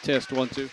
Test 1 2.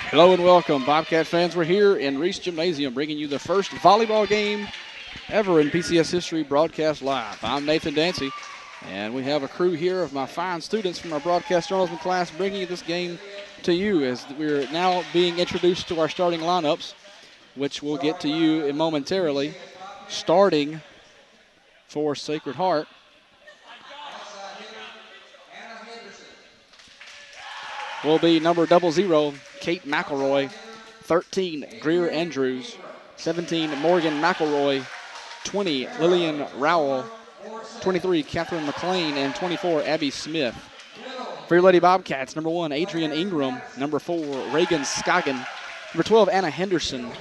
Hello and welcome, Bobcat fans. We're here in Reese Gymnasium bringing you the first volleyball game ever in PCS history broadcast live. I'm Nathan Dancy, and we have a crew here of my fine students from our broadcast journalism class bringing this game to you as we're now being introduced to our starting lineups, which we'll get to you momentarily. Starting for Sacred Heart will be number 00, Kate McElroy, 13, Greer Andrews, 17, Morgan McElroy, 20, Lillian Rowell, 23, Catherine McLean, and 24, Abby Smith. For your Lady Bobcats, number 1, Adrian Ingram, number 4, Reagan Scoggin, number 12, Anna Henderson,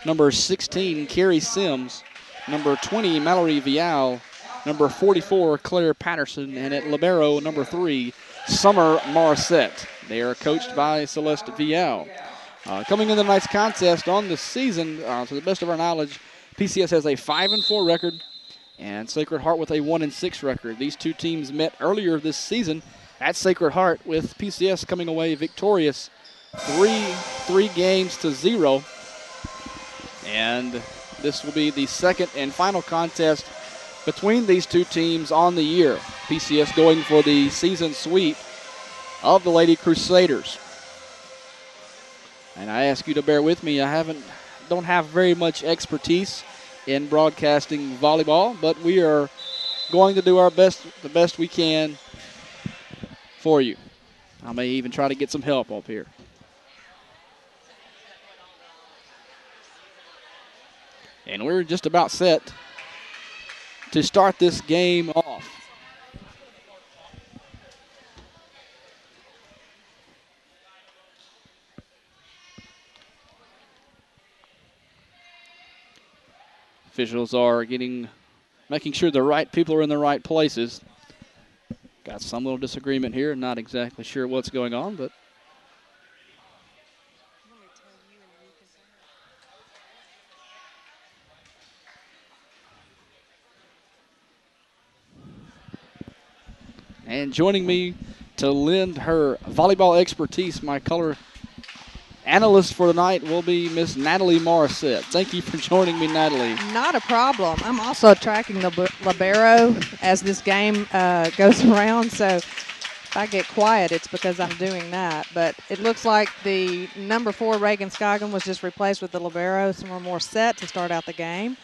number 16, Carrie Sims, number 20, Mallory Vial, number 44, Claire Patterson, and at libero, number 3, Summer Morissette. They are coached by Celeste Vial. Coming into tonight's contest on the season, to the best of our knowledge, PCS has a 5-4 record, and Sacred Heart with a 1-6 record. These two teams met earlier this season at Sacred Heart, with PCS coming away victorious 3-0. And this will be the second and final contest between these two teams on the year. PCS going for the season sweep of the Lady Crusaders. And I ask you to bear with me. Don't have very much expertise in broadcasting volleyball, but we are going to do our best, the best we can for you. I may even try to get some help up here. And we're just about set to start this game off. Officials are making sure the right people are in the right places. Got some little disagreement here. Not exactly sure what's going on, but and joining me to lend her volleyball expertise, my color analyst for tonight will be Miss Natalie Morissette. Thank you for joining me, Natalie. Not a problem. I'm also tracking the libero as this game goes around, so if I get quiet, it's because I'm doing that. But it looks like the number 4, Reagan Scoggin, was just replaced with the libero, so we're more set to start out the game.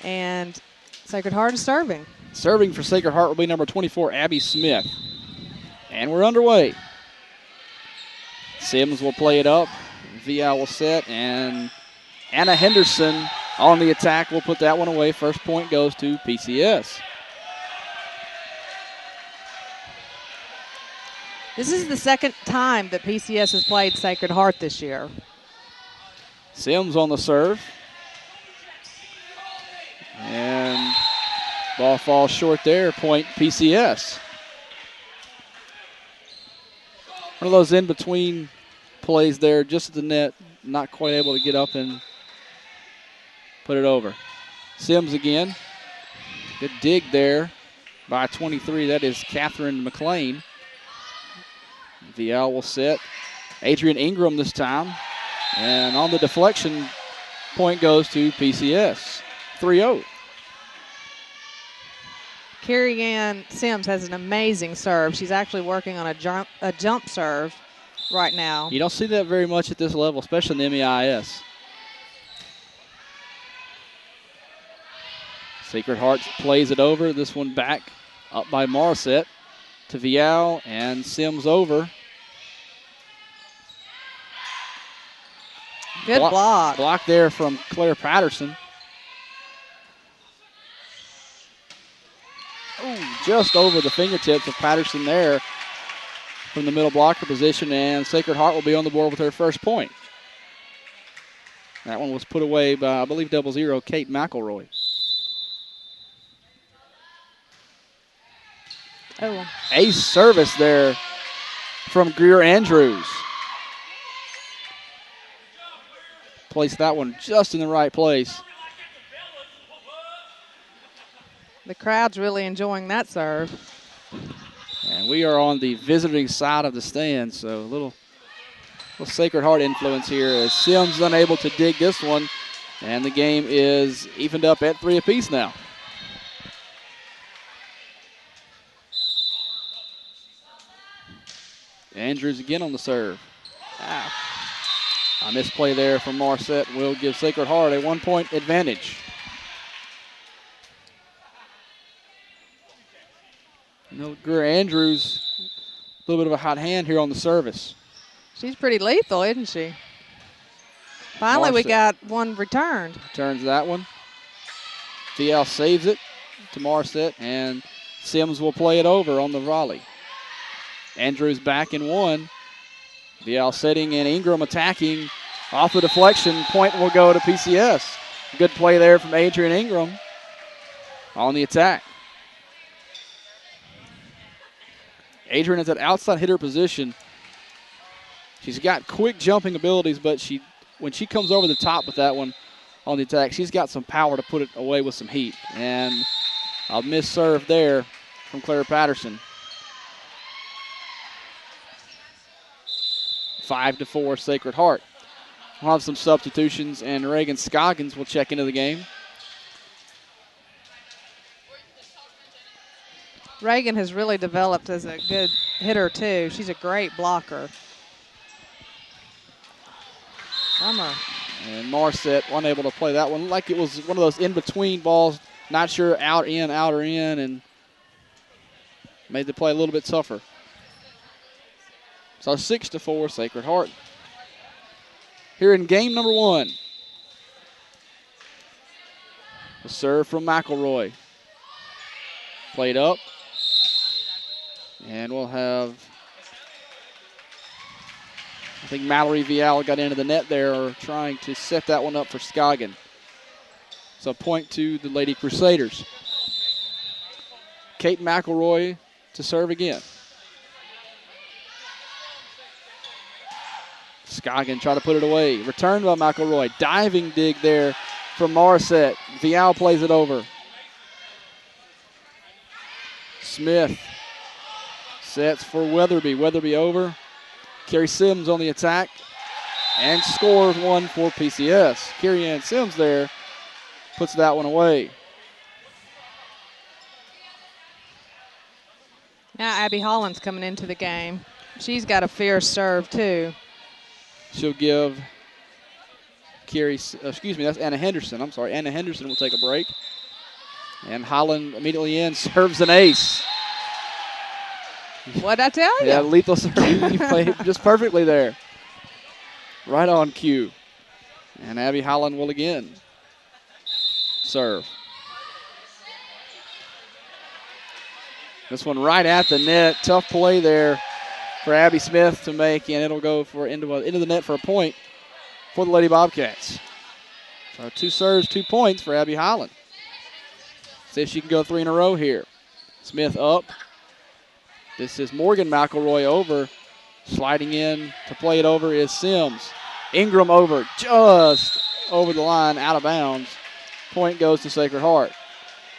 And Sacred Heart is serving. Serving for Sacred Heart will be number 24, Abby Smith. And we're underway. Sims will play it up. VI will set, and Anna Henderson on the attack will put that one away. First point goes to PCS. This is the second time that PCS has played Sacred Heart this year. Sims on the serve. And ball falls short there. Point PCS. One of those in-between plays there, just at the net, not quite able to get up and put it over. Sims again. Good dig there by 23. That is Catherine McLean. VL will set. Adrian Ingram this time. And on the deflection, point goes to PCS. 3-0. Carrie Ann Sims has an amazing serve. She's actually working on a jump serve right now. You don't see that very much at this level, especially in the MEIS. Sacred Heart plays it over. This one back up by Morissette to Vial, and Sims over. Good block. Block there from Claire Patterson. Ooh, just over the fingertips of Patterson there from the middle blocker position, and Sacred Heart will be on the board with her first point. That one was put away by, I believe, 0-0, Kate McElroy. Oh. Ace service there from Greer Andrews. Placed that one just in the right place. The crowd's really enjoying that serve. And we are on the visiting side of the stand, so a little Sacred Heart influence here as Sims is unable to dig this one, and the game is evened up at 3 apiece now. Andrews again on the serve. A misplay there from Morissette will give Sacred Heart a 1-point advantage. Greer Andrews, a little bit of a hot hand here on the service. She's pretty lethal, isn't she? Finally, we got one returned. Returns that one. VL saves it to Morissette, and Sims will play it over on the volley. Andrews back in one. VL setting and Ingram attacking off the deflection. Point will go to PCS. Good play there from Adrian Ingram on the attack. Adrian is at outside hitter position. She's got quick jumping abilities, but when she comes over the top with that one on the attack, she's got some power to put it away with some heat. And a miss serve there from Claire Patterson. 5-4 Sacred Heart. We'll have some substitutions, and Reagan Scoggins will check into the game. Reagan has really developed as a good hitter, too. She's a great blocker. Summer. And Morissette unable to play that one. Like it was one of those in-between balls, not sure out or in, and made the play a little bit tougher. So 6-4 Sacred Heart. Here in game number 1. The serve from McElroy. Played up. And we'll have, I think Mallory Vial got into the net there, trying to set that one up for Scoggin. So point to the Lady Crusaders. Kate McElroy to serve again. Scoggin try to put it away. Returned by McElroy. Diving dig there from Morissette. Vial plays it over. Smith sets for Weatherby. Weatherby over. Carrie Sims on the attack. And scores one for PCS. Carrie Ann Sims there puts that one away. Now Abby Holland's coming into the game. She's got a fierce serve, too. She'll give that's Anna Henderson. I'm sorry. Anna Henderson will take a break. And Holland immediately in, serves an ace. What'd I tell you? Yeah, lethal serve. You played just perfectly there. Right on cue. And Abby Holland will again serve. This one right at the net. Tough play there for Abby Smith to make, and it'll go into the net for a point for the Lady Bobcats. So 2 serves, 2 points for Abby Holland. See if she can go 3 in a row here. Smith up. This is Morgan McElroy over. Sliding in to play it over is Sims. Ingram over, just over the line, out of bounds. Point goes to Sacred Heart.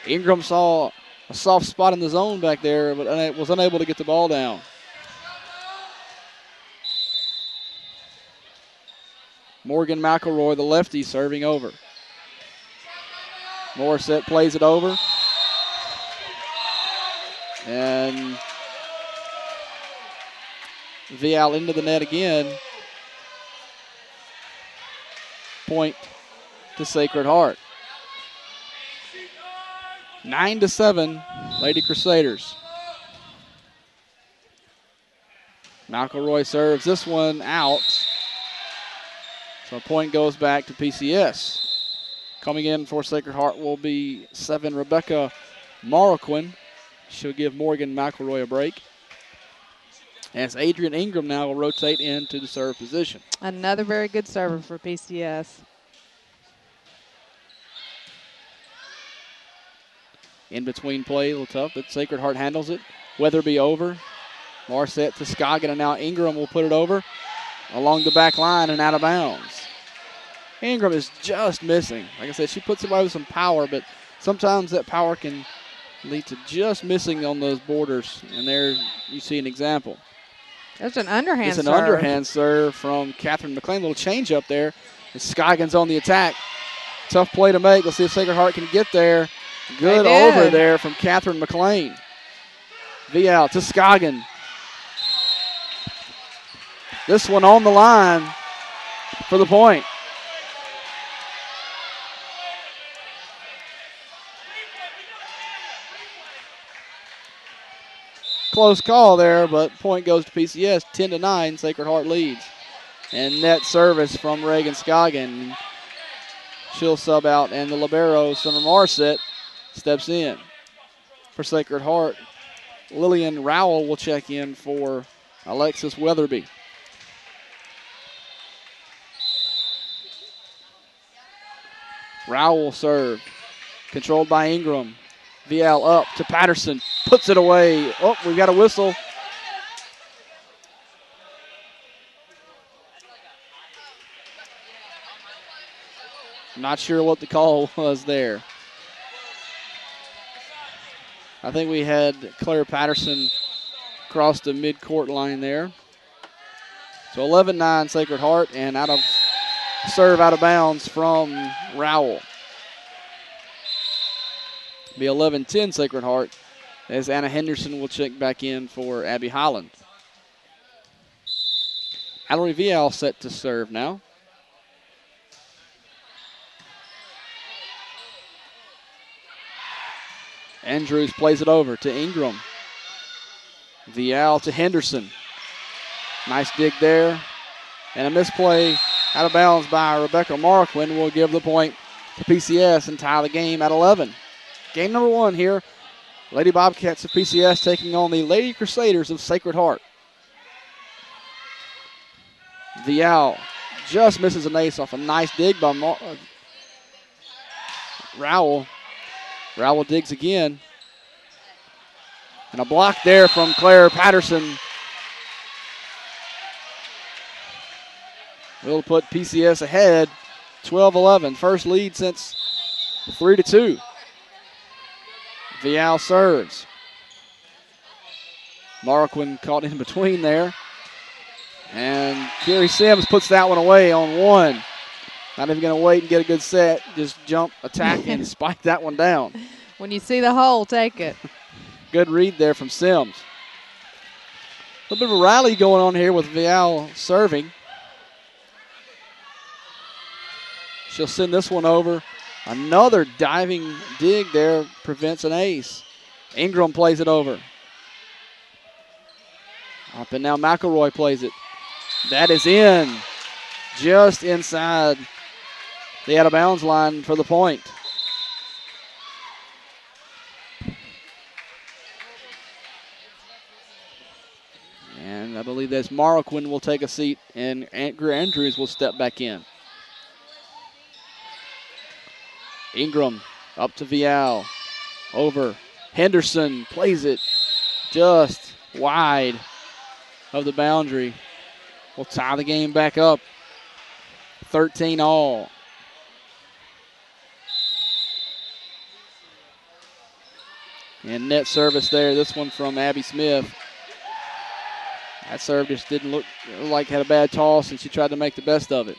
Ingram saw a soft spot in the zone back there, but was unable to get the ball down. Morgan McElroy, the lefty, serving over. Morissette plays it over. And Vial into the net again. Point to Sacred Heart. 9-7, Lady Crusaders. McElroy serves this one out. So a point goes back to PCS. Coming in for Sacred Heart will be 7, Rebecca Marroquin. She'll give Morgan McElroy a break. As Adrian Ingram now will rotate into the serve position. Another very good server for PCS. In between play, a little tough, but Sacred Heart handles it. Weatherby over. Morissette to Scoggin, and now Ingram will put it over along the back line and out of bounds. Ingram is just missing. Like I said, she puts it away with some power, but sometimes that power can lead to just missing on those borders. And there you see an example. That's an underhand serve. It's an underhand serve from Catherine McLean. Little change up there. And Scoggins on the attack. Tough play to make. Let's see if Sacred Heart can get there. Good over there from Catherine McLean. Vial to Scoggin. This one on the line for the point. Close call there, but point goes to PCS. 10-9, Sacred Heart leads. And net service from Reagan Scoggin. She'll sub out, and the libero, Summer Morissette, steps in. For Sacred Heart, Lillian Rowell will check in for Alexis Weatherby. Rowell will serve. Controlled by Ingram. Vial up to Patterson. Puts it away. Oh, we've got a whistle. Not sure what the call was there. I think we had Claire Patterson cross the midcourt line there. So 11-9 Sacred Heart, and out of serve out of bounds from Rowell. Be 11-10 Sacred Heart as Anna Henderson will check back in for Abby Holland. Allery Vial set to serve now. Andrews plays it over to Ingram. Vial to Henderson. Nice dig there. And a misplay out of bounds by Rebecca Marquin will give the point to PCS and tie the game at 11. Game number 1 here. Lady Bobcats of PCS taking on the Lady Crusaders of Sacred Heart. Vial just misses an ace off a nice dig by Rowell. Rowell digs again. And a block there from Claire Patterson. Will put PCS ahead, 12-11. First lead since 3-2. Vial serves. Marquin caught in between there. And Kerry Sims puts that one away on one. Not even going to wait and get a good set. Just jump, attack, and spike that one down. When you see the hole, take it. Good read there from Sims. A little bit of a rally going on here with Vial serving. She'll send this one over. Another diving dig there prevents an ace. Ingram plays it over. Up and now McElroy plays it. That is in. Just inside the out-of-bounds line for the point. And I believe that's Marquin will take a seat, and Greer Andrews will step back in. Ingram up to Vial. Over. Henderson plays it just wide of the boundary. We'll tie the game back up. 13 all. And net service there. This one from Abby Smith. That serve just didn't look like had a bad toss, and she tried to make the best of it.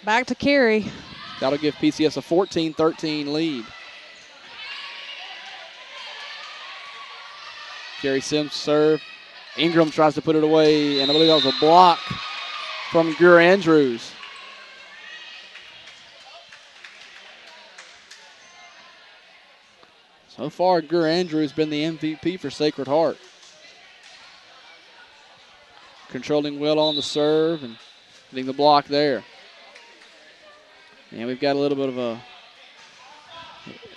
Back to Carey. That'll give PCS a 14-13 lead. Carey Sims serve. Ingram tries to put it away, and I believe that was a block from Greer Andrews. So far, Greer Andrews has been the MVP for Sacred Heart. Controlling well on the serve and getting the block there. And we've got a little bit of a,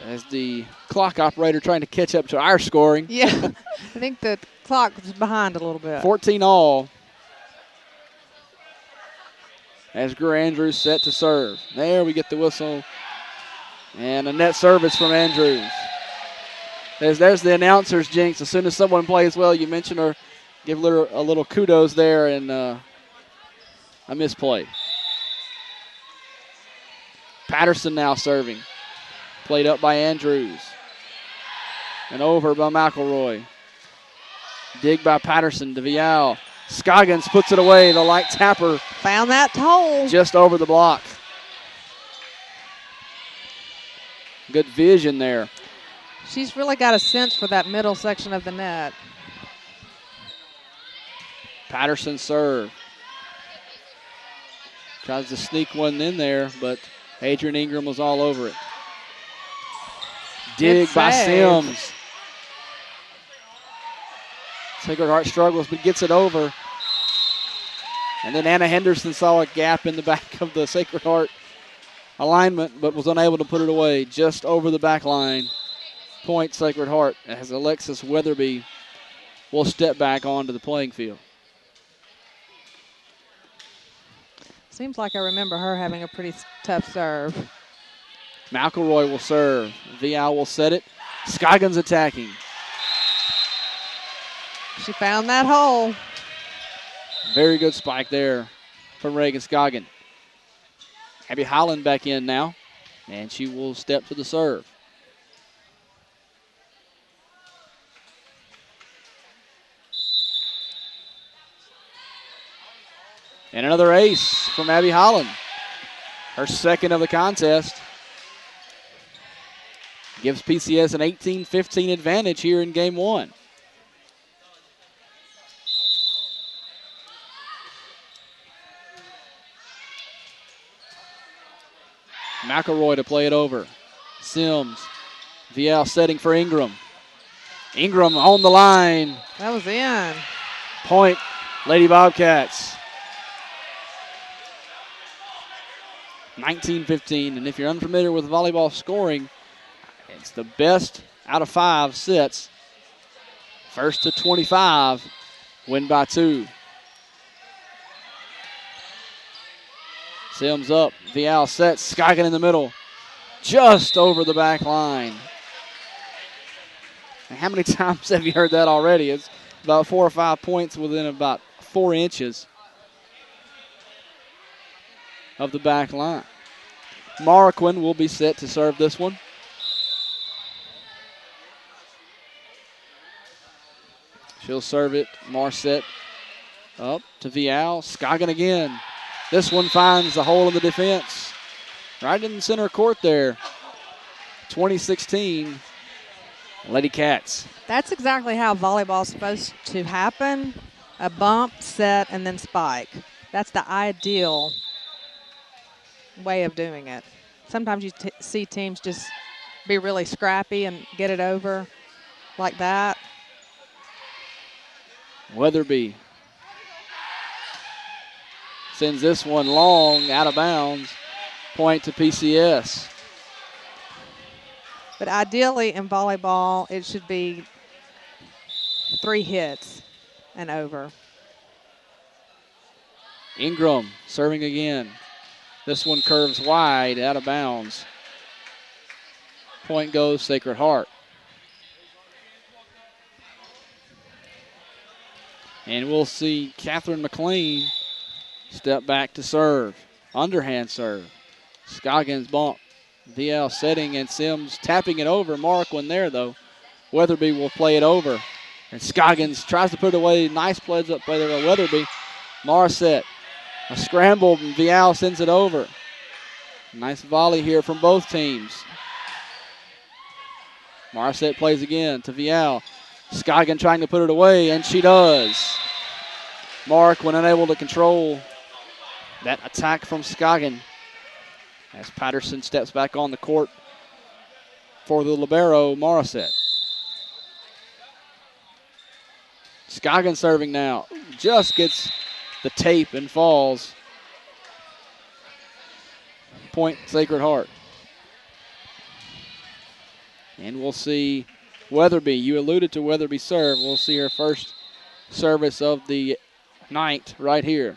as the clock operator trying to catch up to our scoring. Yeah, I think the clock was behind a little bit. 14 all. As Greer Andrews set to serve. There we get the whistle. And a net service from Andrews. There's the announcer's jinx. As soon as someone plays well, you mention her, give a little kudos there, and a misplay. Patterson now serving. Played up by Andrews. And over by McElroy. Dig by Patterson to Vial. Scoggins puts it away. The light tapper. Found that hole. Just over the block. Good vision there. She's really got a sense for that middle section of the net. Patterson serve. Tries to sneak one in there, but Adrian Ingram was all over it. Dig by Sims. Sacred Heart struggles, but gets it over. And then Anna Henderson saw a gap in the back of the Sacred Heart alignment, but was unable to put it away. Just over the back line. Point Sacred Heart as Alexis Weatherby will step back onto the playing field. Seems like I remember her having a pretty tough serve. McElroy will serve. Vial will set it. Scoggins attacking. She found that hole. Very good spike there from Reagan Scoggin. Abby Holland back in now, and she will step to the serve. And another ace from Abby Holland. Her second of the contest. Gives PCS an 18-15 advantage here in game one. McElroy to play it over. Sims. Vial setting for Ingram. Ingram on the line. That was in. Point, Lady Bobcats. 19-15, and if you're unfamiliar with volleyball scoring, it's the best out of 5 sets. First to 25, win by 2. Sims up, Vial sets, Scoggin in the middle, just over the back line. And how many times have you heard that already? It's about 4 or 5 points within about 4 inches of the back line. Marquin will be set to serve this one. She'll serve it. Marset up to Vial. Scoggin again. This one finds the hole in the defense. Right in the center court there. 2016, Lady Cats. That's exactly how volleyball's supposed to happen. A bump, set, and then spike. That's the ideal way of doing it. Sometimes you see teams just be really scrappy and get it over like that. Weatherby sends this one long, out of bounds. Point to PCS. But ideally in volleyball, it should be 3 hits and over. Ingram serving again. This one curves wide, out of bounds. Point goes Sacred Heart. And we'll see Catherine McLean step back to serve. Underhand serve. Scoggins bump. VL setting and Sims tapping it over. Marquand there, though. Weatherby will play it over. And Scoggins tries to put it away. Nice plays up by there by Weatherby. Morissette, a scramble, and Vial sends it over. Nice volley here from both teams. Morissette plays again to Vial. Scoggin trying to put it away, and she does. Mark, when unable to control that attack from Scoggin, as Patterson steps back on the court for the libero, Morissette. Scoggin serving now. Just gets the tape and falls. Point Sacred Heart. And we'll see Weatherby. You alluded to Weatherby serve. We'll see her first service of the night right here.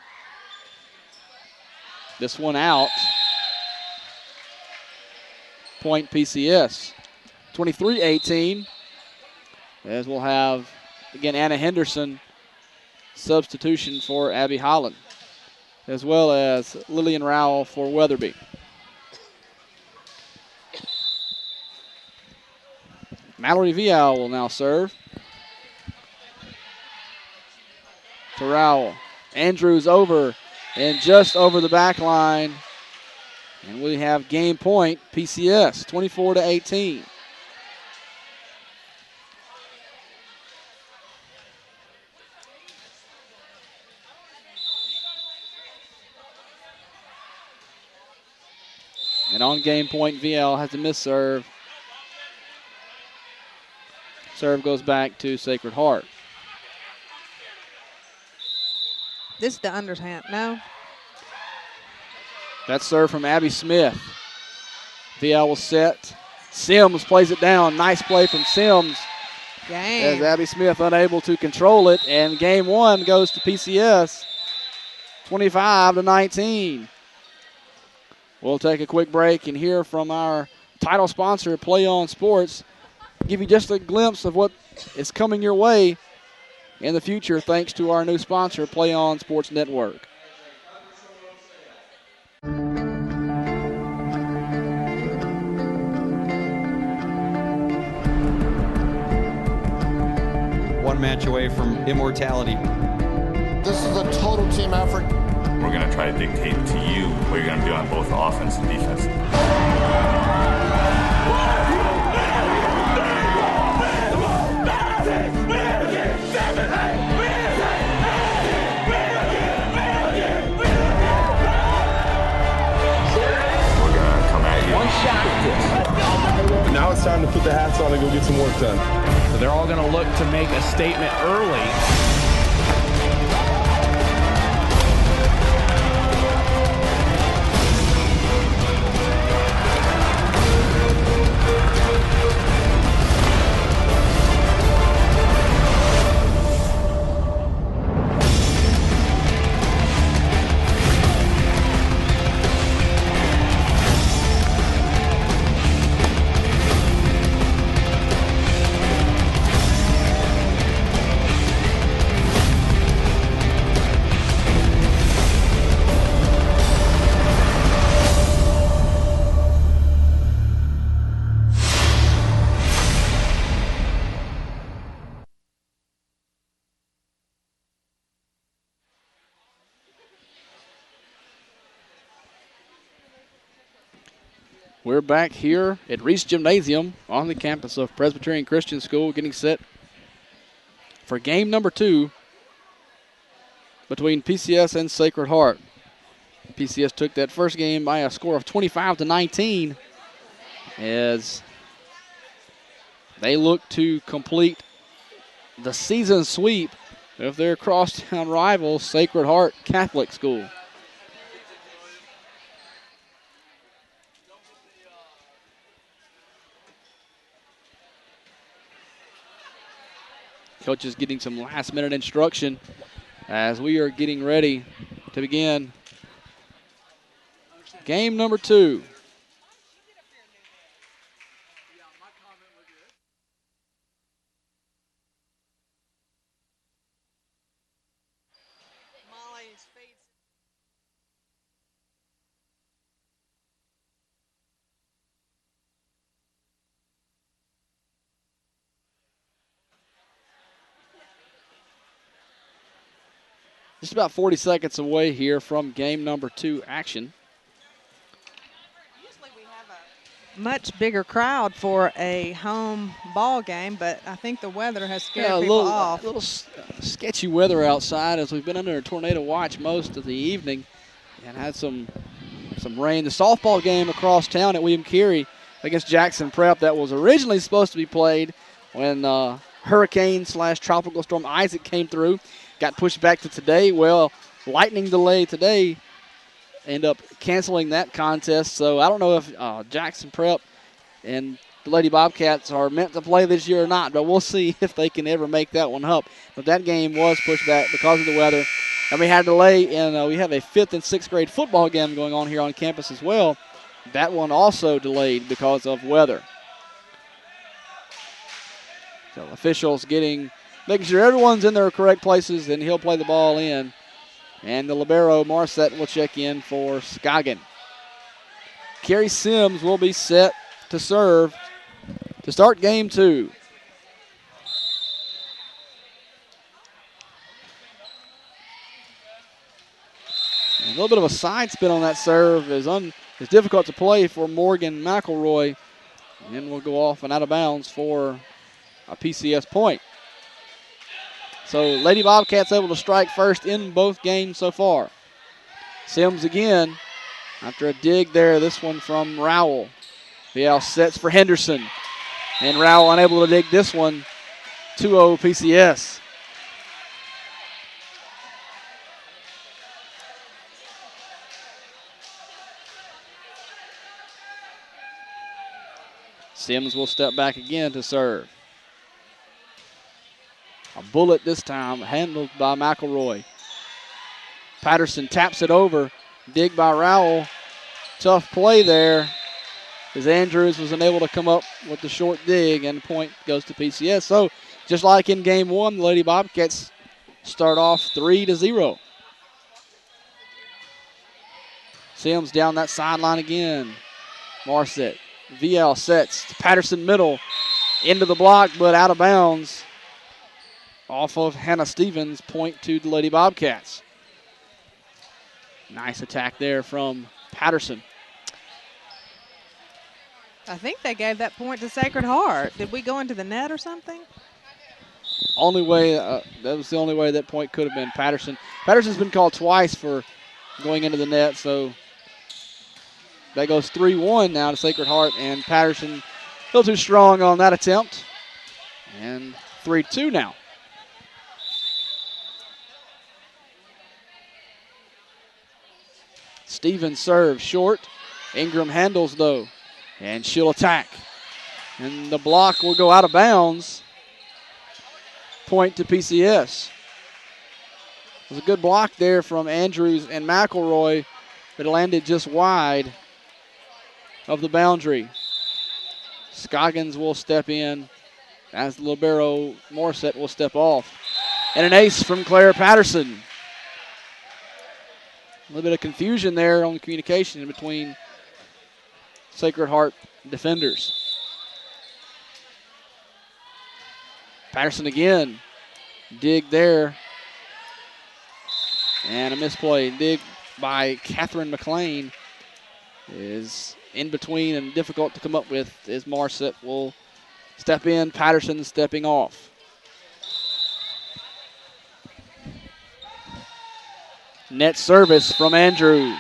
This one out. Point PCS. 23-18. As we'll have, again, Anna Henderson, substitution for Abby Holland, as well as Lillian Rowell for Weatherby. Mallory Vial will now serve. To Rowell. Andrews over and just over the back line. And we have game point, PCS, 24-18. And on game point, VL has a missed serve. Serve goes back to Sacred Heart. This is the underhand, no? That serve from Abby Smith. VL will set. Sims plays it down. Nice play from Sims. Game. As Abby Smith unable to control it. And game one goes to PCS, 25-19. We'll take a quick break and hear from our title sponsor, Play On Sports. Give you just a glimpse of what is coming your way in the future thanks to our new sponsor, Play On Sports Network. One match away from immortality. This is a total team effort. We're going to try to dictate to you what you're going to do on both offense and defense. Now it's time to put the hats on and go get some work done. So they're all going to look to make a statement early. We're back here at Reese Gymnasium on the campus of Presbyterian Christian School, getting set for game number 2 between PCS and Sacred Heart. PCS took that first game by a score of 25-19 as they look to complete the season sweep of their crosstown rival, Sacred Heart Catholic School. Coach is getting some last-minute instruction as we are getting ready to begin game number 2. Just about 40 seconds away here from game number 2 action. Usually we have a much bigger crowd for a home ball game, but I think the weather has scared people off. A little sketchy weather outside as we've been under a tornado watch most of the evening and had some rain. The softball game across town at William Carey against Jackson Prep that was originally supposed to be played when hurricane/tropical storm Isaac came through. Got pushed back to today. Well, lightning delay today end up canceling that contest. So I don't know if Jackson Prep and the Lady Bobcats are meant to play this year or not, but we'll see if they can ever make that one up. But that game was pushed back because of the weather. And we had a delay, and we have a 5th and 6th grade football game going on here on campus as well. That one also delayed because of weather. So officials making sure everyone's in their correct places, and he'll play the ball in. And the libero, Marset, will check in for Scoggin. Kerry Sims will be set to serve to start game 2. A little bit of a side spin on that serve is difficult to play for Morgan McElroy, and will go off and out of bounds for a PCS point. So Lady Bobcats able to strike first in both games so far. Sims again after a dig there, this one from Rowell. VL sets for Henderson, and Rowell unable to dig this one. 2-0 PCS. Sims will step back again to serve. A bullet this time, handled by McElroy. Patterson taps it over. Dig by Rowell. Tough play there as Andrews was unable to come up with the short dig, and the point goes to PCS. So just like in game 1, the Lady Bobcats start off 3-0. Sims down that sideline again. Marset. VL sets. Patterson middle. Into the block, but out of bounds. Off of Hannah Stevens, point to the Lady Bobcats. Nice attack there from Patterson. I think they gave that point to Sacred Heart. Did we go into the net or something? Only way, that was the only way that point could have been Patterson. Patterson's been called twice for going into the net, so that goes 3-1 now to Sacred Heart, and Patterson a little too strong on that attempt. And 3-2 now. Stevens serves short. Ingram handles, though, and she'll attack. And the block will go out of bounds. Point to PCS. It was a good block there from Andrews and McElroy, but it landed just wide of the boundary. Scoggins will step in as the libero Morset will step off. And an ace from Claire Patterson. A little bit of confusion there on the communication in between Sacred Heart defenders. Patterson again. Dig there. And a misplay. Dig by Catherine McLean is in between and difficult to come up with as Marset will step in. Patterson stepping off. Net service from Andrews.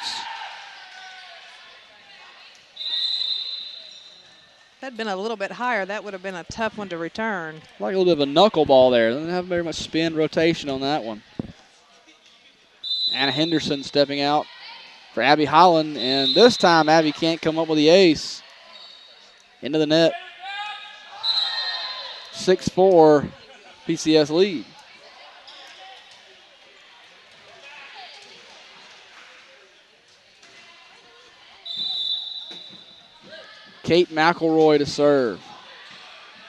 If that had been a little bit higher, that would have been a tough one to return. Like a little bit of a knuckleball there. Doesn't have very much spin rotation on that one. Anna Henderson stepping out for Abby Holland, and this time Abby can't come up with the ace. Into the net. 6-4 PCS lead. Kate McElroy to serve.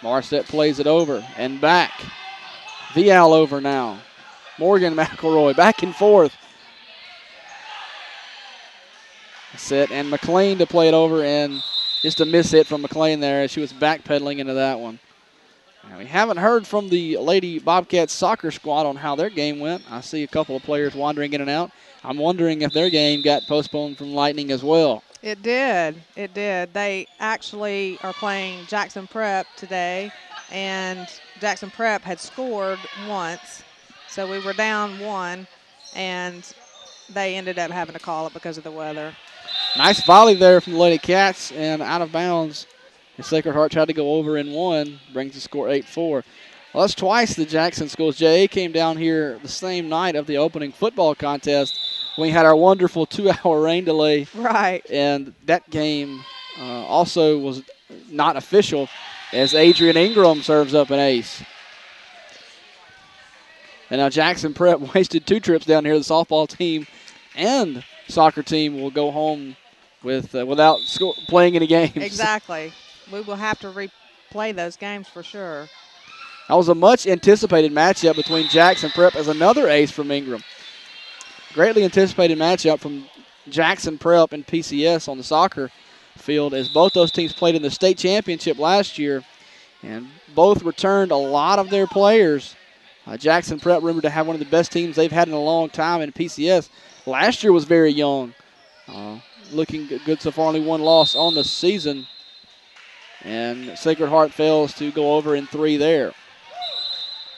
Marset plays it over and back. Vial over now. Morgan McElroy back and forth. Set and McLean to play it over, and just a miss hit from McLean there as she was backpedaling into that one. Now, we haven't heard from the Lady Bobcats soccer squad on how their game went. I see a couple of players wandering in and out. I'm wondering if their game got postponed from Lightning as well. It did. It did. They actually are playing Jackson Prep today, and Jackson Prep had scored once. So we were down 1, and they ended up having to call it because of the weather. Nice volley there from the Lady Cats, and out of bounds. And Sacred Heart tried to go over in 1, brings the score 8-4. Well, that's twice the Jackson schools. JA came down here the same night of the opening football contest when we had our wonderful 2-hour rain delay. Right. And that game also was not official as Adrian Ingram serves up an ace. And now Jackson Prep wasted 2 trips down here. The softball team and soccer team will go home with without playing any games. Exactly. We will have to replay those games for sure. That was a much anticipated matchup between Jackson Prep as another ace from Ingram. Greatly anticipated matchup from Jackson Prep and PCS on the soccer field as both those teams played in the state championship last year and both returned a lot of their players. Jackson Prep rumored to have one of the best teams they've had in a long time, and PCS last year was very young. Looking good so far, only 1 loss on the season. And Sacred Heart fails to go over in 3 there.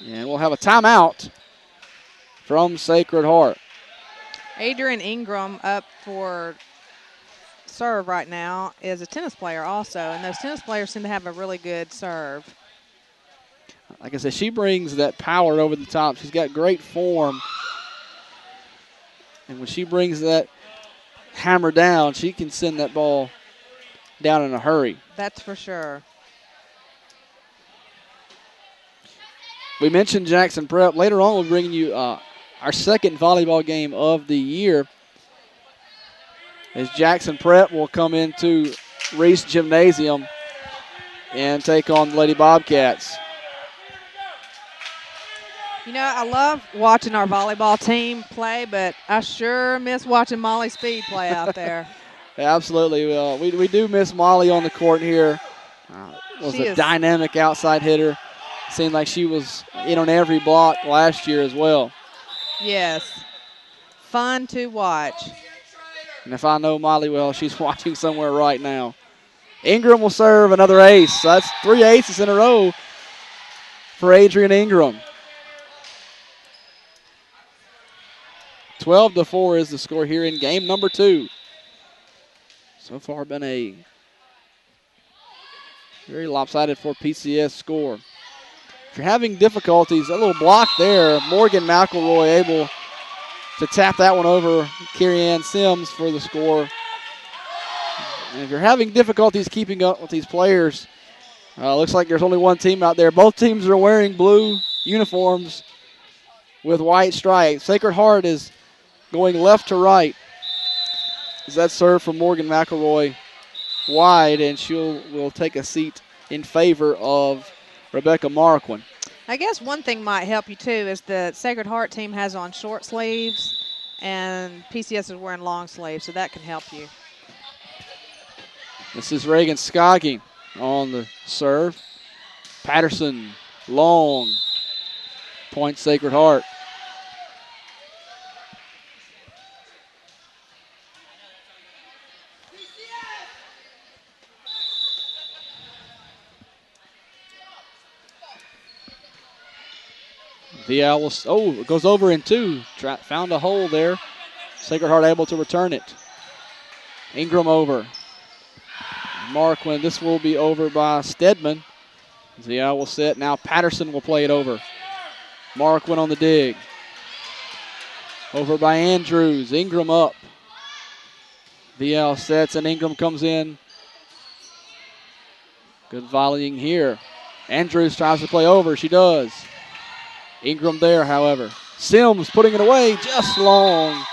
And we'll have a timeout from Sacred Heart. Adrian Ingram up for serve right now is a tennis player also, and those tennis players seem to have a really good serve. Like I said, she brings that power over the top. She's got great form. And when she brings that hammer down, she can send that ball down in a hurry. That's for sure. We mentioned Jackson Prep. Later on, we'll bring you our second volleyball game of the year as Jackson Prep will come into Reese Gymnasium and take on the Lady Bobcats. You know, I love watching our volleyball team play, but I sure miss watching Molly Speed play out there. Absolutely. We do miss Molly on the court here. Was a dynamic outside hitter. Seemed like she was in on every block last year as well. Yes. Fun to watch. And if I know Molly well, she's watching somewhere right now. Ingram will serve another ace. So that's 3 aces in a row for Adrian Ingram. 12-4 is the score here in game number 2. So far been a very lopsided for PCS score. If you're having difficulties, a little block there. Morgan McElroy able to tap that one over. Carrie Ann Sims for the score. And if you're having difficulties keeping up with these players, looks like there's only one team out there. Both teams are wearing blue uniforms with white stripes. Sacred Heart is going left to right. Is that serve from Morgan McElroy wide, and will take a seat in favor of Rebecca Marquand. I guess one thing might help you, too, is the Sacred Heart team has on short sleeves, and PCS is wearing long sleeves, so that can help you. This is Reagan Skoggy on the serve. Patterson, long, point Sacred Heart. It goes over in 2. Found a hole there. Sacred Heart able to return it. Ingram over. Marquand, this will be over by Stedman. Zia will set. Now Patterson will play it over. Marquand on the dig. Over by Andrews. Ingram up. VL sets and Ingram comes in. Good volleying here. Andrews tries to play over. She does. Ingram there, however. Sims putting it away just long.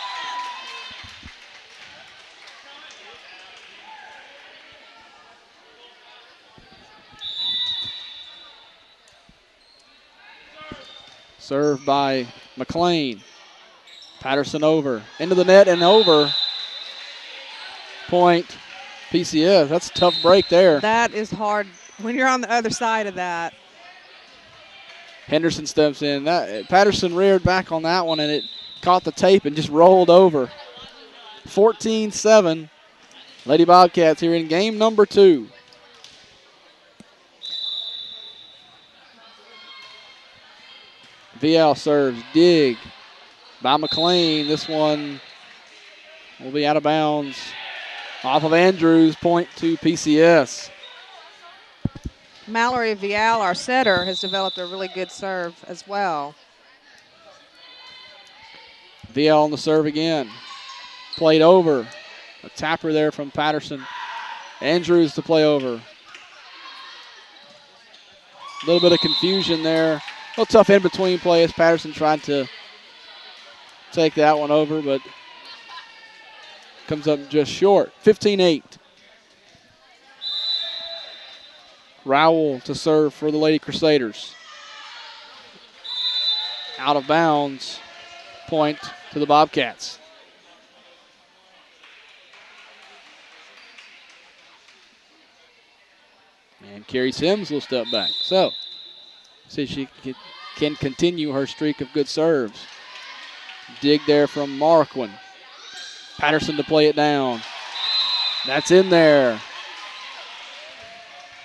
Served by McLean. Patterson over. Into the net and over. Point PCS. That's a tough break there. That is hard when you're on the other side of that. Henderson steps in. Patterson reared back on that one, and it caught the tape and just rolled over. 14-7. Lady Bobcats here in game number 2. VL serves. Dig by McLean. This one will be out of bounds. Off of Andrews. Point to PCS. Mallory Vial, our setter, has developed a really good serve as well. VL on the serve again. Played over. A tapper there from Patterson. Andrews to play over. A little bit of confusion there. A little tough in-between play as Patterson tried to take that one over, but comes up just short. 15-8. Rowell to serve for the Lady Crusaders. Out of bounds. Point to the Bobcats. And Carrie Sims will step back. So, see if she can continue her streak of good serves. Dig there from Marquin. Patterson to play it down. That's in there.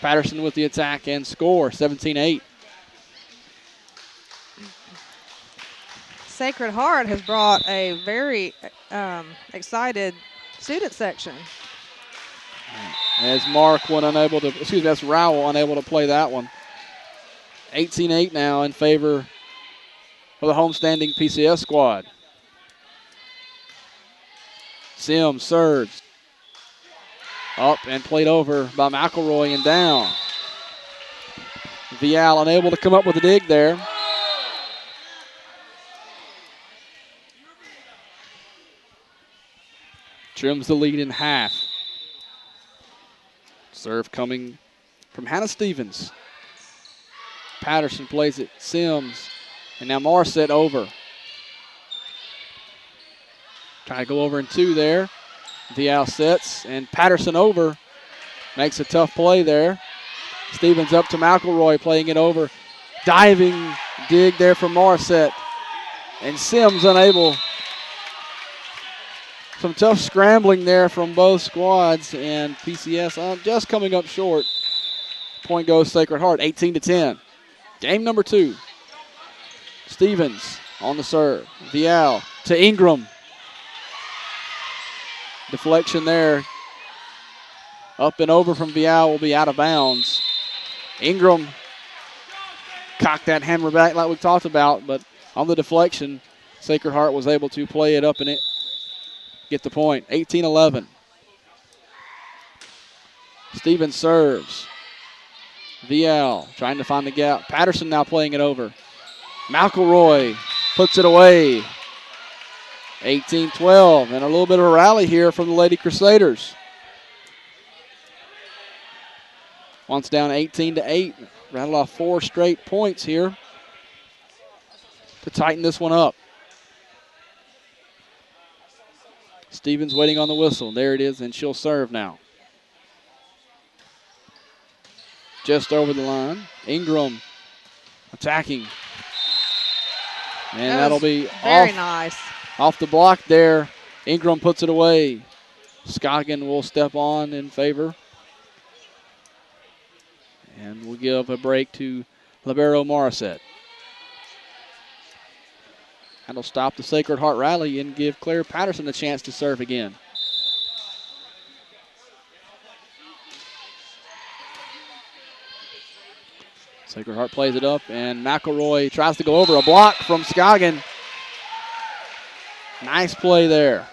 Patterson with the attack and score, 17-8. Sacred Heart has brought a very excited student section. As Marquin that's Rowell unable to play that one. 18-8 now in favor of the homestanding PCS squad. Sims serves. Up and played over by McElroy and down. Vial unable to come up with a dig there. Trims the lead in half. Serve coming from Hannah Stevens. Patterson plays it. Sims. And now Morissette over. Trying to go over in 2 there. Vial sets, and Patterson over. Makes a tough play there. Stevens up to McElroy, playing it over. Diving dig there from Morissette. And Sims unable. Some tough scrambling there from both squads, and PCS just coming up short. Point goes Sacred Heart, 18-10. Game number 2. Stevens on the serve. Vial to Ingram. Deflection there. Up and over from Vial will be out of bounds. Ingram cocked that hammer back like we talked about, but on the deflection, Sacred Heart was able to play it up and it get the point. 18-11. Stevens serves. Vial trying to find the gap. Patterson now playing it over. McElroy puts it away. 18-12, and a little bit of a rally here from the Lady Crusaders. Once down 18-8. Rattled off 4 straight points here to tighten this one up. Stevens waiting on the whistle. There it is, and she'll serve now. Just over the line. Ingram attacking. And that'll be very nice. Off the block there. Ingram puts it away. Scoggin will step on in favor. And we'll give a break to Libero Morissette. That'll stop the Sacred Heart rally and give Claire Patterson a chance to serve again. Sacred Heart plays it up, and McElroy tries to go over. A block from Scoggin. Nice play there.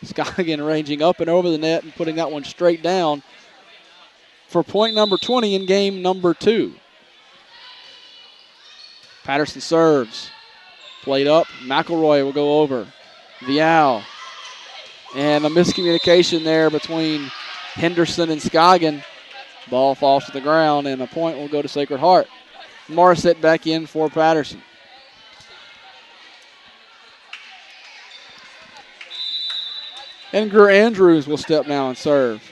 Scoggin ranging up and over the net and putting that one straight down for point number 20 in game number 2. Patterson serves. Played up. McElroy will go over. Vial. And a miscommunication there between Henderson and Scoggin. Ball falls to the ground, and a point will go to Sacred Heart. Morissette back in for Patterson. Edgar Andrews will step now and serve.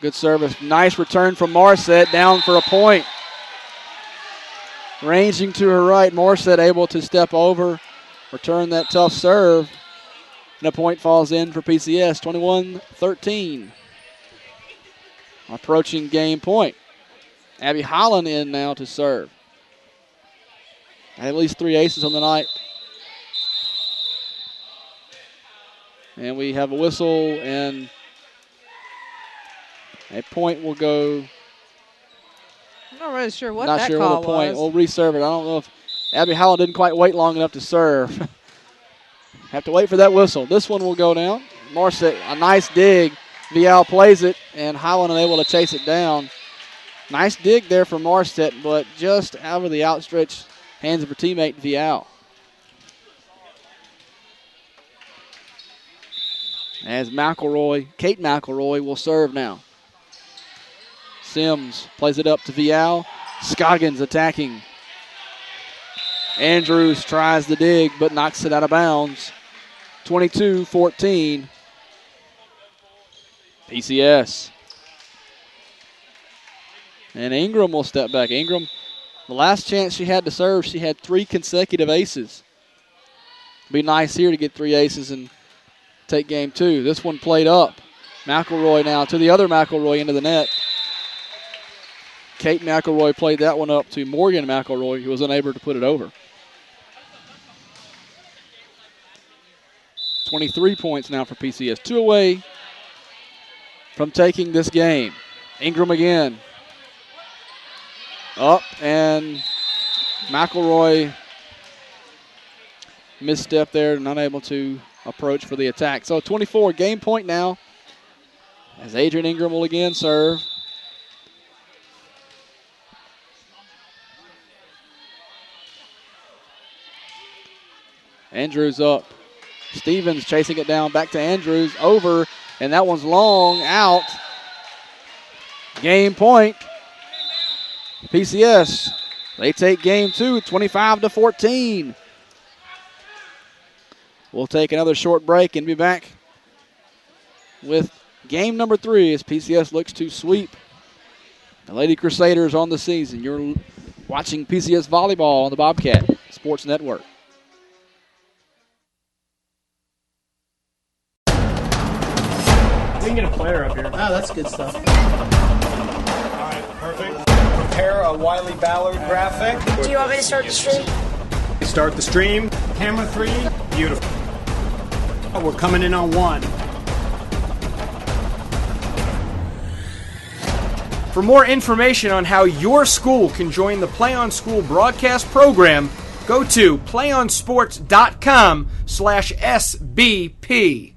Good service. Nice return from Morissette, down for a point. Ranging to her right, Morstead able to step over, return that tough serve, and a point falls in for PCS, 21-13. Approaching game point. Abby Holland in now to serve. At least 3 aces on the night. And we have a whistle, and a point will go. I'm not really sure what Not that sure call what a point. was. We'll reserve it. I don't know if Abby Holland didn't quite wait long enough to serve. Have to wait for that whistle. This one will go down. Morstead, a nice dig. Vial plays it, and Holland unable to chase it down. Nice dig there for Morstead, but just out of the outstretched hands of her teammate, Vial. As Kate McElroy will serve now. Sims plays it up to Vial. Scoggins attacking. Andrews tries the dig, but knocks it out of bounds. 22-14. PCS. And Ingram will step back. Ingram, the last chance she had to serve, she had 3 consecutive aces. Be nice here to get 3 aces and take game 2. This one played up. McElroy now to the other McElroy into the net. Kate McElroy played that one up to Morgan McElroy, who was unable to put it over. 23 points now for PCS. 2 away from taking this game. Ingram again. Up, and McElroy misstep there, not able to approach for the attack. So 24, game point now, as Adrian Ingram will again serve. Andrews up. Stevens chasing it down, back to Andrews, over, and that one's long, out. Game point. PCS, they take game 2, 25-14. We'll take another short break and be back with game number 3 as PCS looks to sweep the Lady Crusaders on the season. You're watching PCS Volleyball on the Bobcat Sports Network. We can get a player up here. Oh, that's good stuff. All right, perfect. Prepare a Wiley Ballard graphic. Do you want me to start the stream? Start the stream. Camera 3. Beautiful. We're coming in on 1. For more information on how your school can join the Play on School broadcast program, go to playonsports.com/SBP.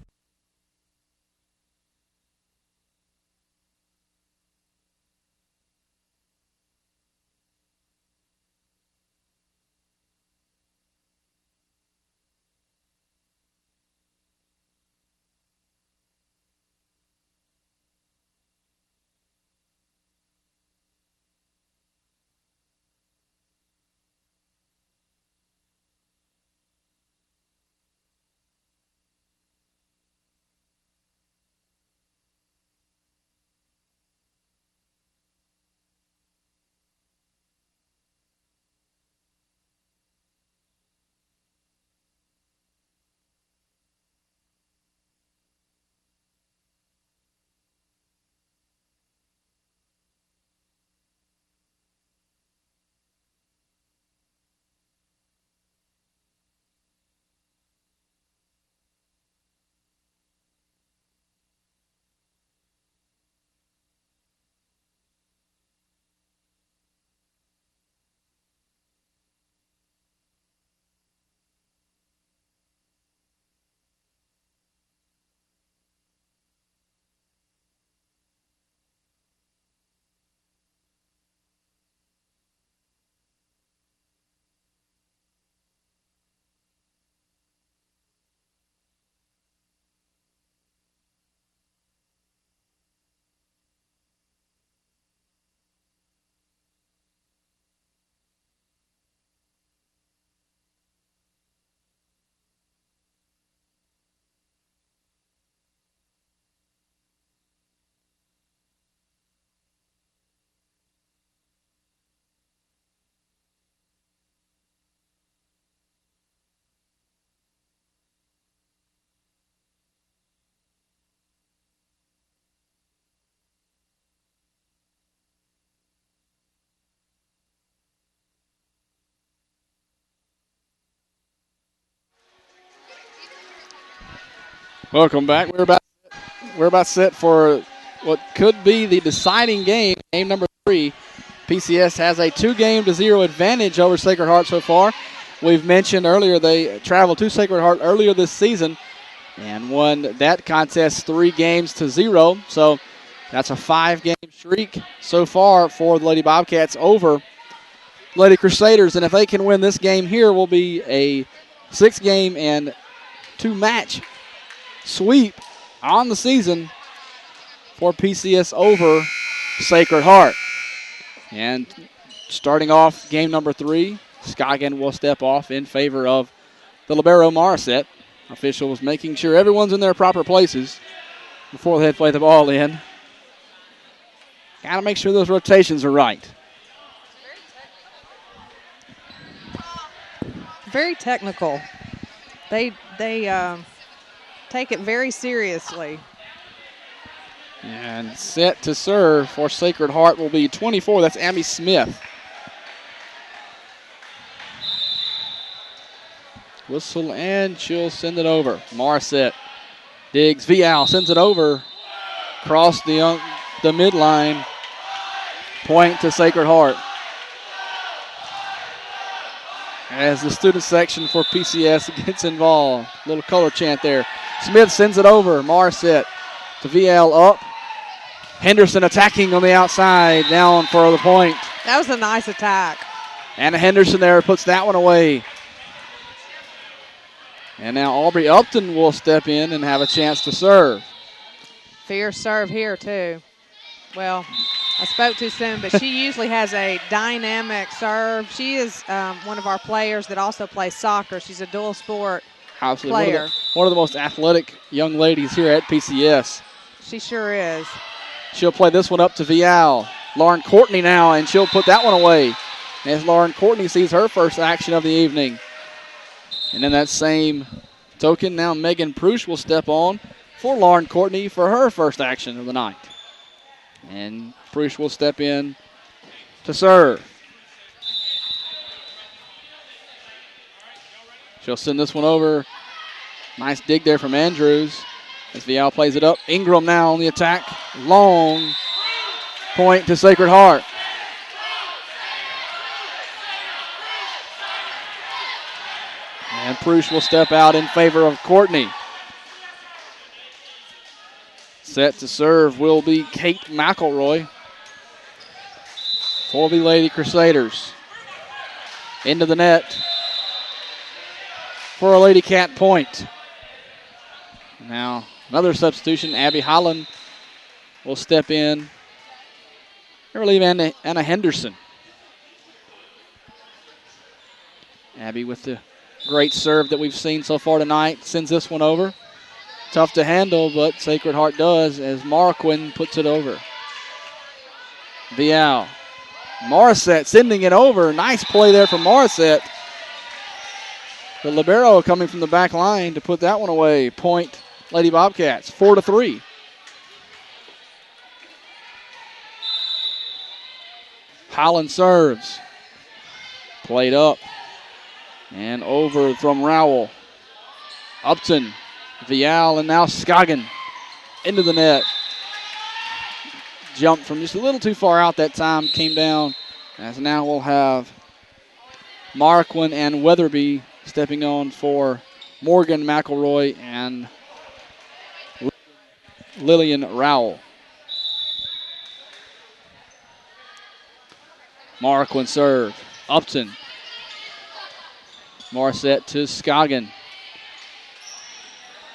Welcome back. We're about set for what could be the deciding game number 3. PCS has a 2-0 advantage over Sacred Heart so far. We've mentioned earlier they traveled to Sacred Heart earlier this season and won that contest 3-0. So that's a 5-game streak so far for the Lady Bobcats over Lady Crusaders. And if they can win this game here, will be a 6-game and 2-match sweep on the season for PCS over Sacred Heart. And starting off game number 3, Scoggin will step off in favor of the libero Morissette. Officials making sure everyone's in their proper places before they play the ball in. Got to make sure those rotations are right. Very technical. They take it very seriously. And set to serve for Sacred Heart will be 24. That's Abby Smith. Whistle, and she'll send it over. Morissette digs. Vial sends it over. Across the midline. Point to Sacred Heart. As the student section for PCS gets involved. Little color chant there. Smith sends it over. Morissette to Vial up. Henderson attacking on the outside. Down for the point. That was a nice attack. Anna Henderson there puts that one away. And now Aubrey Upton will step in and have a chance to serve. Fierce serve here, too. Well, I spoke too soon, but she usually has a dynamic serve. She is one of our players that also plays soccer. She's a dual sport player. One of the most athletic young ladies here at PCS. She sure is. She'll play this one up to Vial. Lauren Courtney now, and she'll put that one away as Lauren Courtney sees her first action of the evening. And in that same token, now Megan Prush will step on for Lauren Courtney for her first action of the night. And Prush will step in to serve. She'll send this one over. Nice dig there from Andrews as Vial plays it up. Ingram now on the attack. Long point to Sacred Heart. And Prush will step out in favor of Courtney. Set to serve will be Kate McElroy for the Lady Crusaders. Into the net for a Lady Cat point. Now another substitution. Abby Holland will step in. I relieve Anna Henderson. Abby with the great serve that we've seen so far tonight. Sends this one over. Tough to handle, but Sacred Heart does as Marquin puts it over. Vial. Morissette sending it over. Nice play there from Morissette. The libero coming from the back line to put that one away. Point Lady Bobcats, 4-3. Holland serves. Played up. And over from Rowell. Upton, Vial, and now Scoggin into the net. Jumped from just a little too far out that time. Came down. As now we'll have Marquin and Weatherby stepping on for Morgan McElroy and Lillian Rowell. Marquin serve. Upton. Morissette to Scoggin.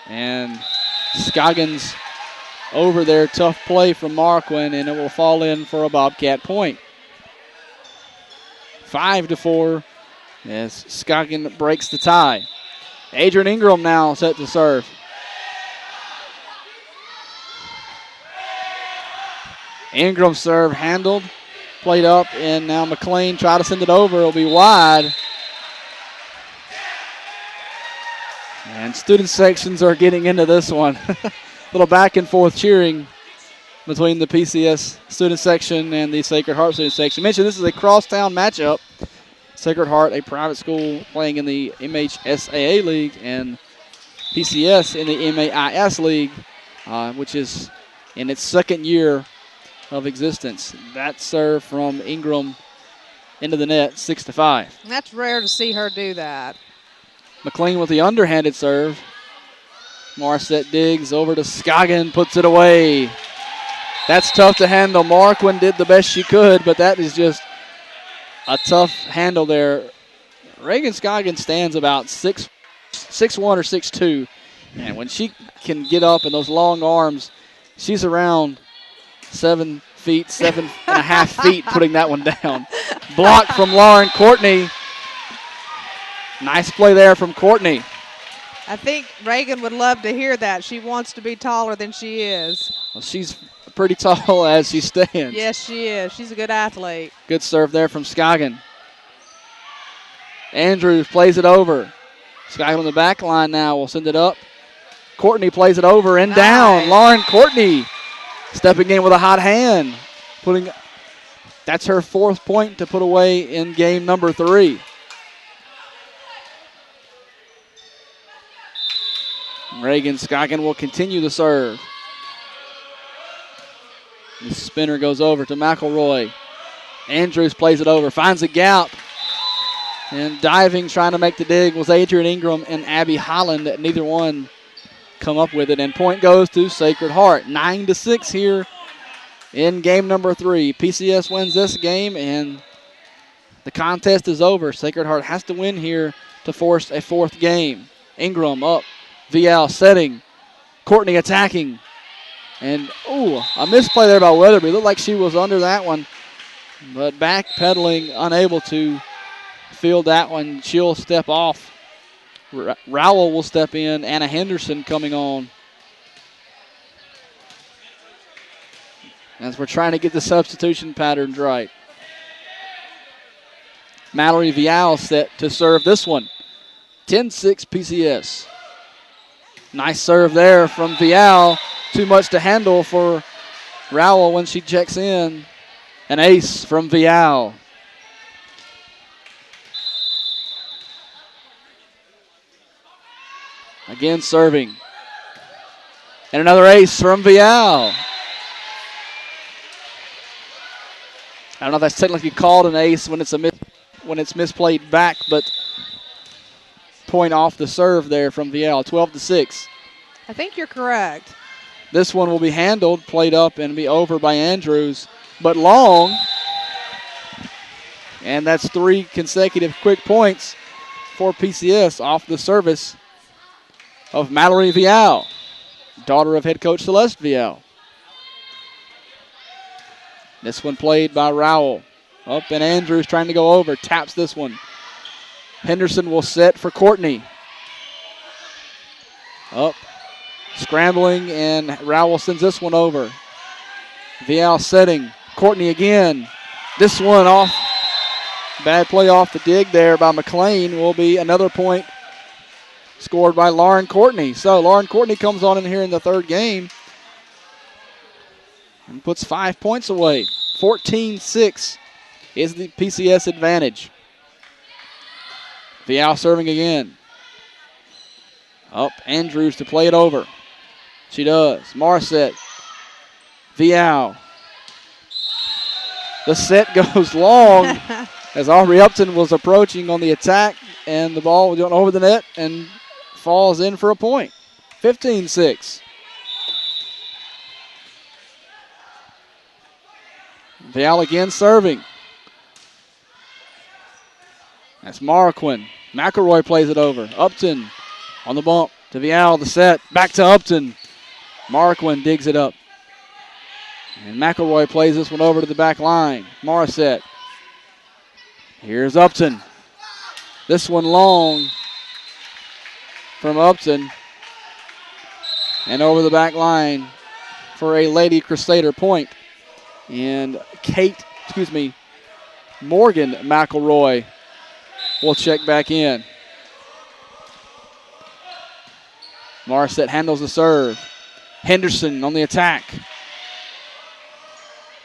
And Scoggins over there. Tough play from Marquin, and it will fall in for a Bobcat point. 5-4 as Scoggin breaks the tie. Adrian Ingram now set to serve. Ingram serve handled, played up, and now McLean try to send it over. It'll be wide. And student sections are getting into this one. A little back and forth cheering between the PCS student section and the Sacred Heart student section. I mentioned this is a crosstown matchup. Sacred Heart, a private school playing in the MHSAA League, and PCS in the MAIS League, which is in its second year of existence. That serve from Ingram into the net, 6-5. That's rare to see her do that. McLean with the underhanded serve. Morissette digs over to Scoggin, puts it away. That's tough to handle. Marquin did the best she could, but that is just a tough handle there. Reagan Scoggin stands about 6'1" or 6'2", and when she can get up in those long arms, she's around 7 feet, 7.5 feet, putting that one down. Block from Lauren Courtney. Nice play there from Courtney. I think Reagan would love to hear that. She wants to be taller than she is. Well, she's pretty tall as she stands. Yes, she is. She's a good athlete. Good serve there from Scoggin. Andrews plays it over. Scoggin on the back line now will send it up. Courtney plays it over and down. Lauren Courtney stepping in with a hot hand. That's her 4th point to put away in game number 3. Reagan Scoggin will continue the serve. The spinner goes over to McElroy. Andrews plays it over, finds a gap. And diving, trying to make the dig, was Adrian Ingram and Abby Holland. Neither one come up with it. And point goes to Sacred Heart. 9-6 here in game number 3. PCS wins this game, and the contest is over. Sacred Heart has to win here to force a 4th game. Ingram up. VL setting. Courtney attacking. And, a misplay there by Weatherby. Looked like she was under that one. But backpedaling, unable to field that one. She'll step off. Rowell will step in. Anna Henderson coming on. As we're trying to get the substitution patterns right. Mallory Vial set to serve this one. 10-6 PCS. Nice serve there from Vial. Too much to handle for Rowell when she checks in. An ace from Vial. Again serving. And another ace from Vial. I don't know if that's technically called an ace when it's misplayed back, but point off the serve there from Vial. 12-6. I think you're correct. This one will be handled, played up, and be over by Andrews, but long. And that's 3 consecutive quick points for PCS off the service of Mallory Vial, daughter of head coach Celeste Vial. This one played by Rowell. Up, and Andrews trying to go over, taps this one. Henderson will set for Courtney. Up, scrambling, and Rowell sends this one over. Vial setting. Courtney again. This one off. Bad play off the dig there by McLean. Will be another point scored by Lauren Courtney. So Lauren Courtney comes on in here in the 3rd game and puts 5 points away. 14-6 is the PCS advantage. Vial serving again. Up, Andrews to play it over. She does. Morissette. Vial. The set goes long as Aubrey Upton was approaching on the attack, and the ball went over the net and falls in for a point. 15-6. Vial again serving. That's Marquin. McElroy plays it over. Upton on the bump to Vial, the set. Back to Upton. Marquin digs it up. And McElroy plays this one over to the back line. Morissette. Here's Upton. This one long from Upton. And over the back line for a Lady Crusader point. And Morgan McElroy will check back in. Morissette handles the serve. Henderson on the attack.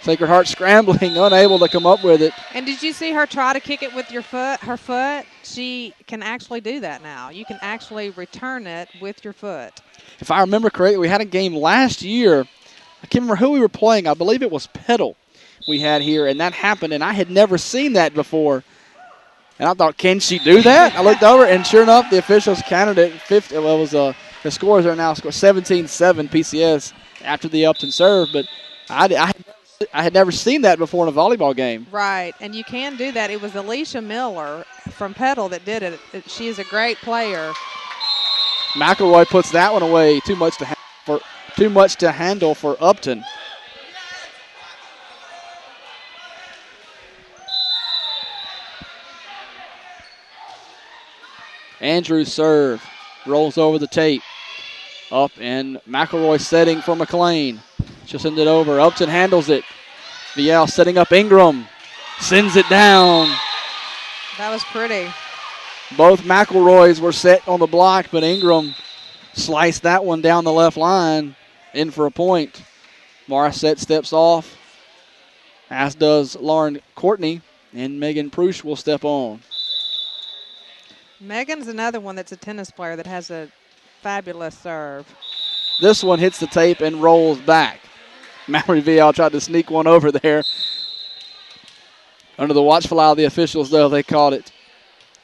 Sacred Heart scrambling, unable to come up with it. And did you see her try to kick it with her foot? She can actually do that now. You can actually return it with your foot. If I remember correctly, we had a game last year. I can't remember who we were playing. I believe it was Petal we had here, and that happened, and I had never seen that before. And I thought, can she do that? I looked over, and sure enough, the officials counted it. 50, well, it was the scores are now 17-7 PCS after the Upton serve, but I had never seen that before in a volleyball game. Right, and you can do that. It was Alicia Miller from Petal that did it. She is a great player. McElroy puts that one away. Too much to handle for Upton. Andrews serve. Rolls over the tape. Up, and McElroy setting for McLean. She'll send it over. Upton handles it. Vial setting up Ingram. Sends it down. That was pretty. Both McElroys were set on the block, but Ingram sliced that one down the left line. In for a point. Morissette steps off, as does Lauren Courtney, and Megan Prush will step on. Megan's another one that's a tennis player that has a fabulous serve. This one hits the tape and rolls back. Mallory Vial tried to sneak one over there. Under the watchful eye of the officials, though, they caught it.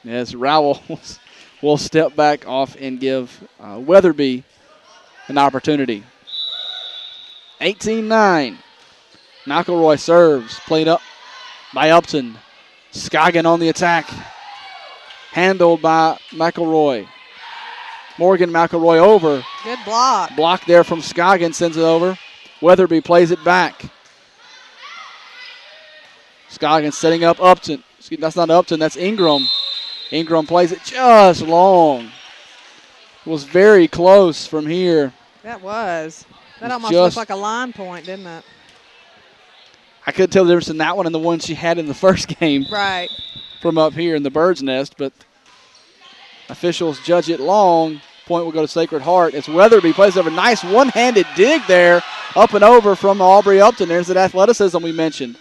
As Rowell will step back off and give Weatherby an opportunity. 18-9. McElroy serves. Played up by Upton. Scoggin on the attack. Handled by McElroy. Morgan McElroy over. Good block. Block there from Scoggin, sends it over. Weatherby plays it back. Scoggin setting up Upton. That's not Upton, that's Ingram. Ingram plays it just long. It was very close from here. That was. That almost looked like a line point, didn't it? I couldn't tell the difference in that one and the one she had in the first game. Right. From up here in the bird's nest, but officials judge it long. Point will go to Sacred Heart. It's Weatherby plays over. Nice one-handed dig there, up and over from Aubrey Upton. There's that athleticism we mentioned.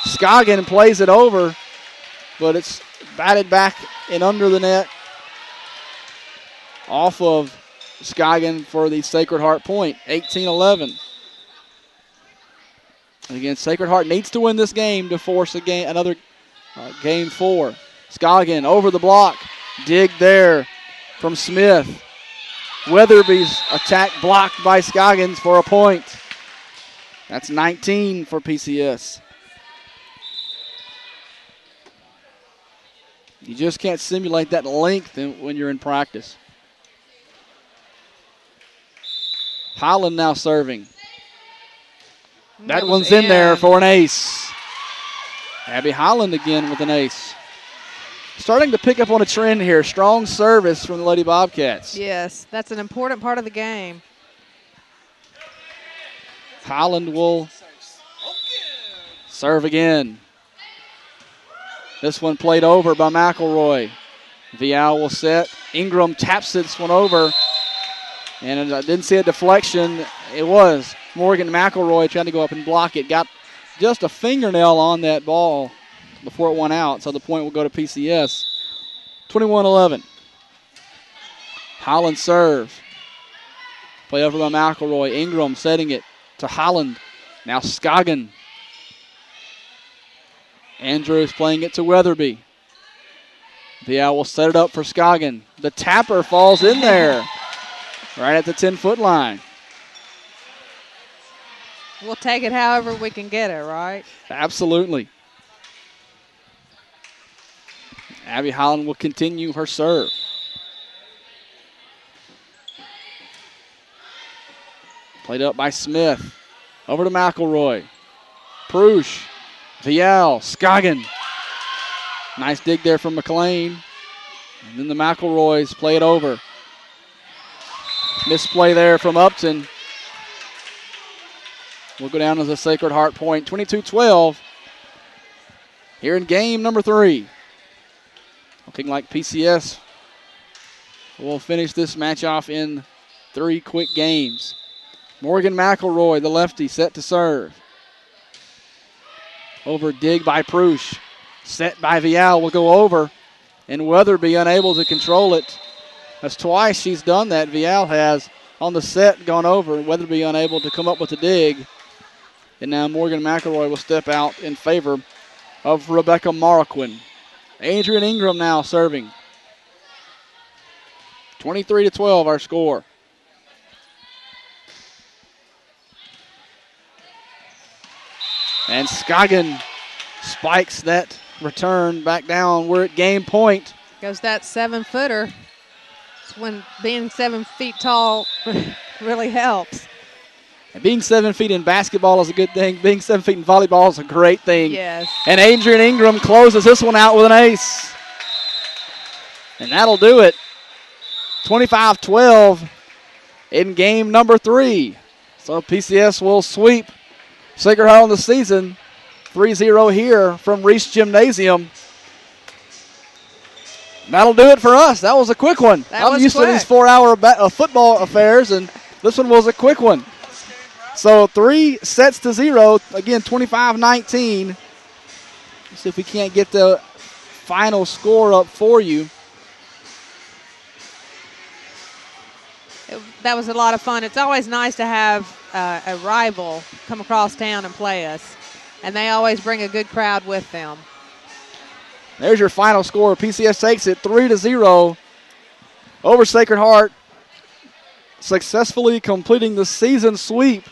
Scoggin plays it over, but it's batted back and under the net. Off of Scoggin for the Sacred Heart point. 18-11. Again, Sacred Heart needs to win this game to force another game 4. Scoggin over the block. Dig there from Smith. Weatherby's attack blocked by Scoggins for a point. That's 19 for PCS. You just can't simulate that length when you're in practice. Holland now serving. That one's in there for an ace. Abby Holland again with an ace. Starting to pick up on a trend here. Strong service from the Lady Bobcats. Yes, that's an important part of the game. Holland will serve again. This one played over by McElroy. Vial will set. Ingram taps this one over. And I didn't see a deflection. It was Morgan McElroy trying to go up and block it. Got just a fingernail on that ball before it went out. So the point will go to PCS. 21-11. Holland serve. Play over by McElroy. Ingram setting it to Holland. Now Scoggin. Andrews playing it to Weatherby. Vial will set it up for Scoggin. The tapper falls in there. Right at the 10-foot line. We'll take it however we can get it, right? Absolutely. Abby Holland will continue her serve. Played up by Smith. Over to McElroy. Prush. Vial. Scoggin. Nice dig there from McLean. And then the McElroys play it over. Misplay there from Upton. We'll go down as a Sacred Heart point. 22-12. Here in game number 3. Looking like PCS will finish this match off in 3 quick games. Morgan McElroy, the lefty, set to serve. Over dig by Prush. Set by Vial will go over. And Weatherby unable to control it. That's twice she's done that. Vial has on the set gone over. Weatherby unable to come up with a dig. And now Morgan McElroy will step out in favor of Rebecca Marquin. Adrian Ingram now serving. 23-12 our score. And Scoggin spikes that return back down. We're at game point. Goes that 7-footer. It's when being 7 feet tall really helps. And being 7 feet in basketball is a good thing. Being 7 feet in volleyball is a great thing. Yes. And Adrian Ingram closes this one out with an ace. And that'll do it. 25-12 in game number 3. So PCS will sweep Sacred Heart on the season. 3-0 here from Reese Gymnasium. That'll do it for us. That was a quick one. I'm used to these 4-hour football affairs, and this one was a quick one. So 3-0. Again, 25-19. Let's see if we can't get the final score up for you. That was a lot of fun. It's always nice to have a rival come across town and play us. And they always bring a good crowd with them. There's your final score. PCS takes it 3-0 over Sacred Heart, successfully completing the season sweep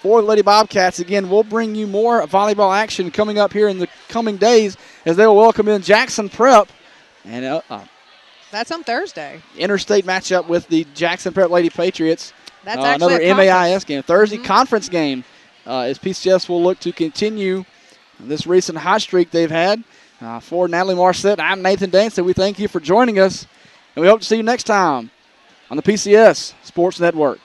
for the Lady Bobcats. Again, we'll bring you more volleyball action coming up here in the coming days as they will welcome in Jackson Prep. And that's on Thursday. Interstate matchup with the Jackson Prep Lady Patriots. That's actually another MAIS game. Thursday conference game as PCS will look to continue this recent hot streak they've had. For Natalie Marset, I'm Nathan Danson. We thank you for joining us, and we hope to see you next time on the PCS Sports Network.